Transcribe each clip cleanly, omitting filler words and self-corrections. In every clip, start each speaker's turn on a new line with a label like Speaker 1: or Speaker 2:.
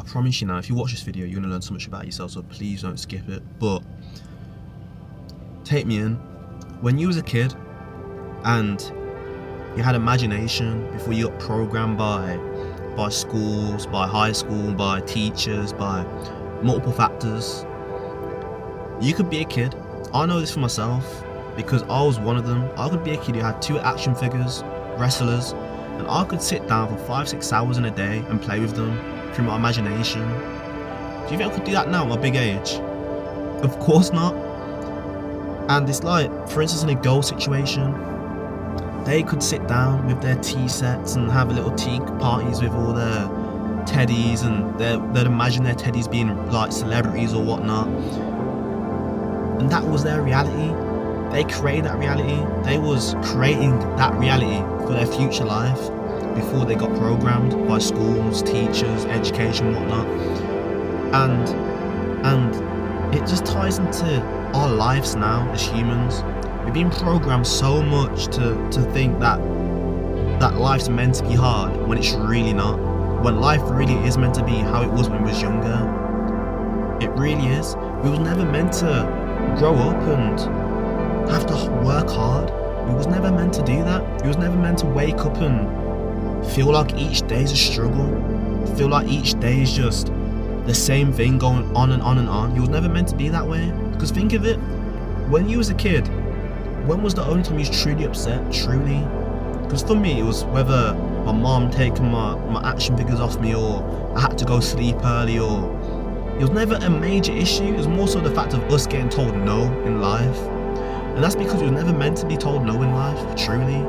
Speaker 1: I promise you now, if you watch this video, you're gonna learn so much about yourself, so please don't skip it. But take me in. When you was a kid and you had imagination before you got programmed by schools, by high school, by teachers, by multiple factors, you could be a kid. I know this for myself because I was one of them. I could be a kid who had 2 action figures, wrestlers, and I could sit down for 5-6 hours in a day and play with them through my imagination. Do you think I could do that now at my big age? Of course not. And it's like, for instance, in a girl situation, they could sit down with their tea sets and have a little tea parties with all their teddies, and they'd imagine their teddies being like celebrities or whatnot. And that was their reality. They created that reality. They was creating that reality for their future life before they got programmed by schools, teachers, education, whatnot. And it just ties into our lives now as humans. We've been programmed so much to think that life's meant to be hard when it's really not. When life really is meant to be how it was when we was younger. It really is. We was never meant to grow up and have to work hard. We was never meant to do that. We was never meant to wake up and feel like each day's a struggle. Feel like each day is just the same thing going on and on and on. You was never meant to be that way. Because think of it, when you was a kid, when was the only time you was truly upset? Truly? Because for me, it was whether my mom taking my action figures off me, or I had to go sleep early, or it was never a major issue. It was more so the fact of us getting told no in life. And that's because we was never meant to be told no in life, truly.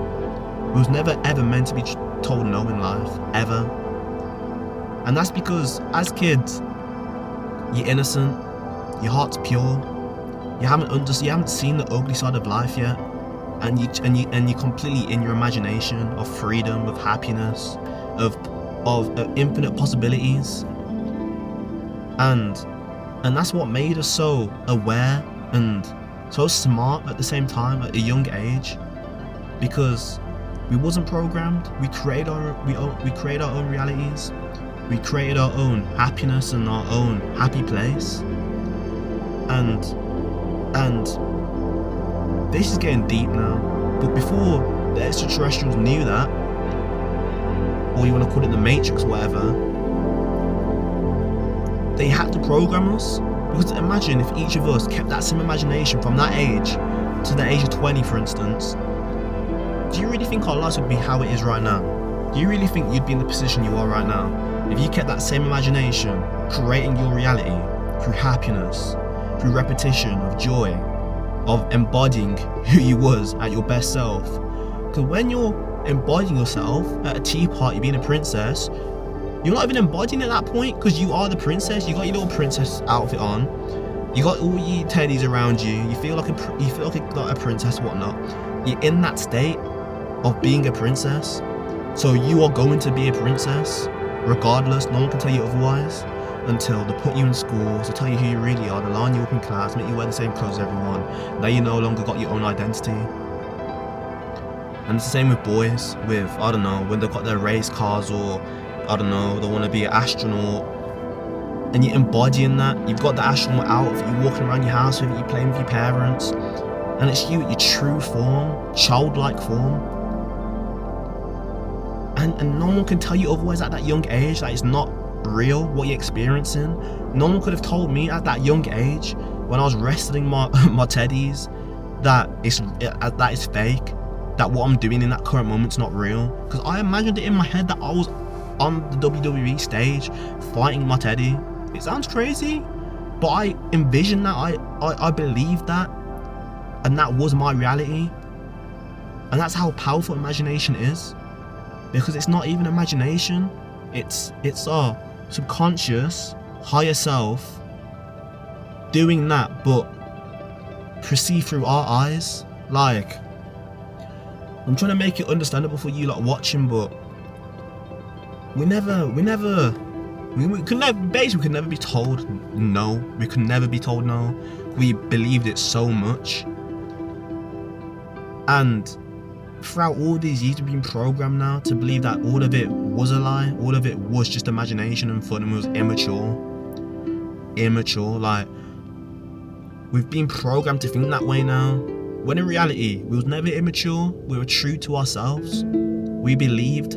Speaker 1: We was never ever meant to be told no in life, ever. And that's because as kids, you're innocent, your heart's pure, you haven't seen the ugly side of life yet, and you're completely in your imagination of freedom, of happiness, of infinite possibilities. And that's what made us so aware and so smart at the same time at a young age, because we wasn't programmed. We create our own realities. We created our own happiness and our own happy place. And this is getting deep now. But before the extraterrestrials knew that, or you want to call it the Matrix, whatever, they had to program us. Because imagine if each of us kept that same imagination from that age to the age of 20, for instance. Do you really think our lives would be how it is right now? Do you really think you'd be in the position you are right now if you kept that same imagination, creating your reality through happiness, through repetition of joy, of embodying who you was at your best self? Because when you're embodying yourself at a tea party being a princess, you're not even embodying at that point, because you are the princess. You got your little princess outfit on, you got all your teddies around you, you feel like a princess, whatnot. You're in that state of being a princess, so you are going to be a princess regardless. No one can tell you otherwise until they put you in school to tell you who you really are. They line you up in class, make you wear the same clothes as everyone. Now you no longer got your own identity. And it's the same with boys, with, I don't know, when they've got their race cars, or I don't know, they want to be an astronaut, and you're embodying that. You've got the astronaut outfit, you're walking around your house with it, you're playing with your parents, and it's you at your true form, childlike form. And no one can tell you otherwise at that young age that it's not real what you're experiencing. No one could have told me at that young age, when I was wrestling my teddies, that it's fake, that what I'm doing in that current moment's not real. Because I imagined it in my head that I was on the WWE stage fighting my teddy. It sounds crazy, but I envisioned that, I believed that, and that was my reality. And that's how powerful imagination is, because it's not even imagination, it's our subconscious higher self doing that, but perceived through our eyes. Like, I'm trying to make it understandable for you like watching, but we could never be told no. We could never be told no. We believed it so much, and throughout all these years we've been programmed now to believe that all of it was a lie. All of it was just imagination and fun, and we was immature. Like, we've been programmed to think that way now, when in reality we was never immature. We were true to ourselves. We believed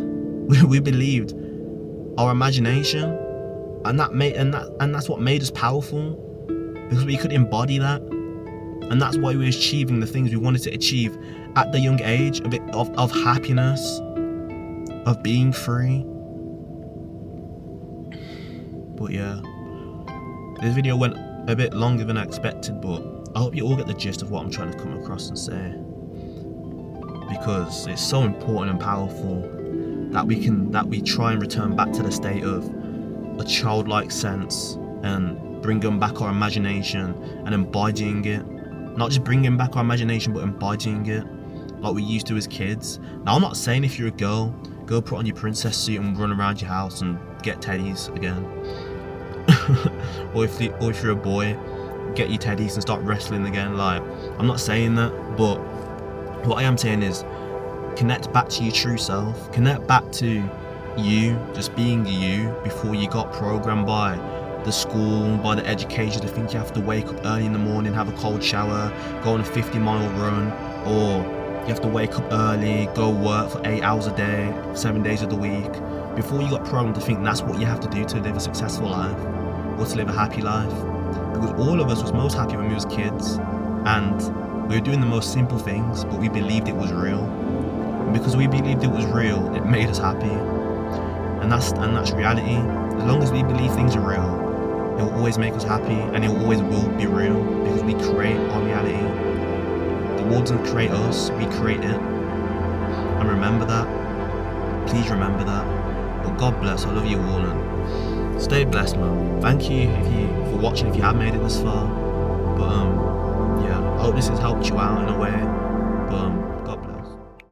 Speaker 1: our imagination, and that's what made us powerful, because we could embody that. And that's why we were achieving the things we wanted to achieve at the young age, a bit of happiness, of being free. But yeah, this video went a bit longer than I expected, but I hope you all get the gist of what I'm trying to come across and say, because it's so important and powerful that we try and return back to the state of a childlike sense and bringing back our imagination and embodying it. Not just bringing back our imagination, but embodying it like we used to as kids. Now, I'm not saying if you're a girl, go put on your princess suit and run around your house and get teddies again. or if you're a boy, get your teddies and start wrestling again. Like, I'm not saying that, but what I am saying is connect back to your true self. Connect back to you, just being you, before you got programmed by the school, by the education to think you have to wake up early in the morning, have a cold shower, go on a 50-mile run, or you have to wake up early, go work for 8 hours a day, 7 days of the week, before you got programmed to think that's what you have to do to live a successful life, or to live a happy life. Because all of us was most happy when we was kids, and we were doing the most simple things, but we believed it was real. And because we believed it was real, it made us happy. And that's reality. As long as we believe things are real, it will always make us happy, and it always will be real, because we create our reality. The world doesn't create us, we create it. And remember that. Please remember that. But God bless, I love you all, and stay blessed, man. Thank you for watching, if you have made it this far. But yeah, I hope this has helped you out in a way.